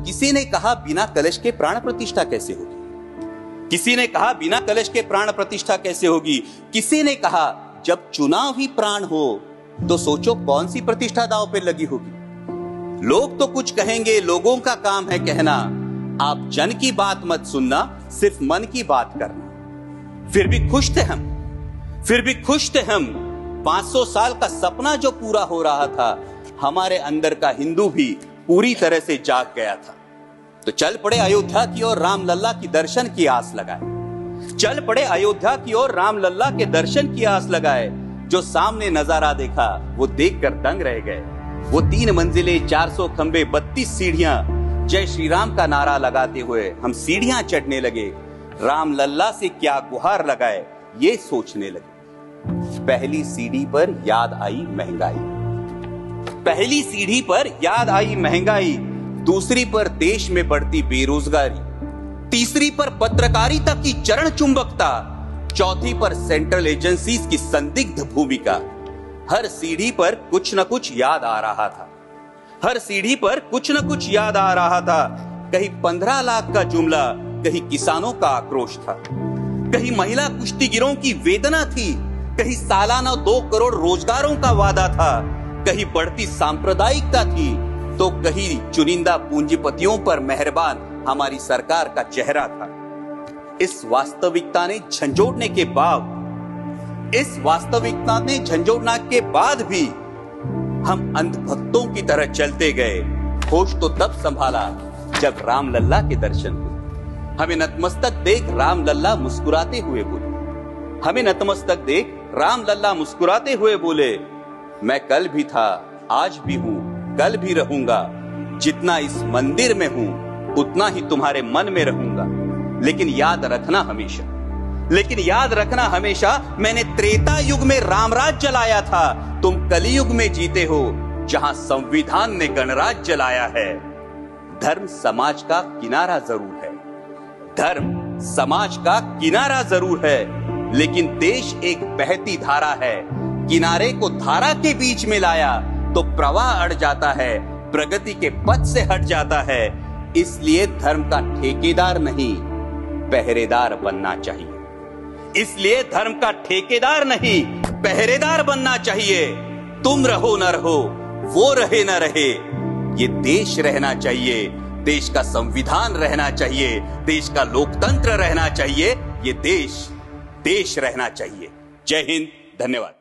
किसी ने कहा बिना कलश के प्राण प्रतिष्ठा कैसे होगी, किसी ने कहा बिना कलश के प्राण प्रतिष्ठा कैसे होगी, किसी ने कहा जब चुनाव ही प्राण हो तो सोचो कौन सी प्रतिष्ठा दांव पे लगी होगी। लोग तो कुछ कहेंगे, लोगों का काम है कहना, आप जन की बात मत सुनना, सिर्फ मन की बात करना। फिर भी खुश थे हम, फिर भी खुश थे हम। 500 साल का सपना जो पूरा हो रहा था, हमारे अंदर का हिंदू भी पूरी तरह से जाग गया था। तो चल पड़े अयोध्या की ओर, राम लल्ला की दर्शन की आस लगाए। चल पड़े अयोध्या की ओर, राम लल्ला के दर्शन की आस लगाए। जो सामने नजारा देखा वो देखकर दंग रह गए। वो 3 मंजिलें, 400 खंबे, 32 सीढ़ियां, जय श्री राम का नारा लगाते हुए हम सीढ़ियां चढ़ने लगे। राम लल्ला से क्या गुहार लगाए ये सोचने लगे। पहली सीढ़ी पर याद आई महंगाई, पहली सीढ़ी पर याद आई महंगाई, दूसरी पर देश में बढ़ती बेरोजगारी, तीसरी पर पत्रकारिता की चरण चुंबकता, चौथी पर सेंट्रल एजेंसीज की संदिग्ध भूमिका। हर सीढ़ी पर कुछ न कुछ याद आ रहा था, हर सीढ़ी पर कुछ न कुछ याद आ रहा था। कहीं 15 लाख का जुमला, कहीं किसानों का आक्रोश था, कहीं महिला कुश्तीगिरों की वेदना थी, कहीं सालाना 2 करोड़ रोजगारों का वादा था, कहीं बढ़ती सांप्रदायिकता थी, तो कहीं चुनिंदा पूंजीपतियों पर मेहरबान हमारी सरकार का चेहरा था। इस वास्तविकता ने झंझोड़ने के बाद, इस वास्तविकता ने झंझोड़ने के बाद भी हम अंधभक्तों की तरह चलते गए। होश तो तब संभाला जब राम लल्ला के दर्शन हुए। हमें नतमस्तक देख राम लल्ला मुस्कुराते हुए बोले, हमें नतमस्तक देख राम लल्ला मुस्कुराते हुए बोले, मैं कल भी था, आज भी हूं, कल भी रहूंगा। जितना इस मंदिर में हूं उतना ही तुम्हारे मन में रहूंगा। लेकिन याद रखना हमेशा, लेकिन याद रखना हमेशा, मैंने त्रेता युग में रामराज जलाया था, तुम कलयुग में जीते हो जहां संविधान ने गणराज जलाया है। धर्म समाज का किनारा जरूर है, धर्म समाज का किनारा जरूर है, लेकिन देश एक बहती धारा है। किनारे को धारा के बीच में लाया तो प्रवाह अड़ जाता है, प्रगति के पथ से हट जाता है। इसलिए धर्म का ठेकेदार नहीं, पहरेदार बनना चाहिए। इसलिए धर्म का ठेकेदार नहीं, पहरेदार बनना चाहिए। तुम रहो न रहो, वो रहे न रहे, ये देश रहना चाहिए, देश का संविधान रहना चाहिए, देश का लोकतंत्र रहना चाहिए, ये देश रहना चाहिए। जय हिंद, धन्यवाद।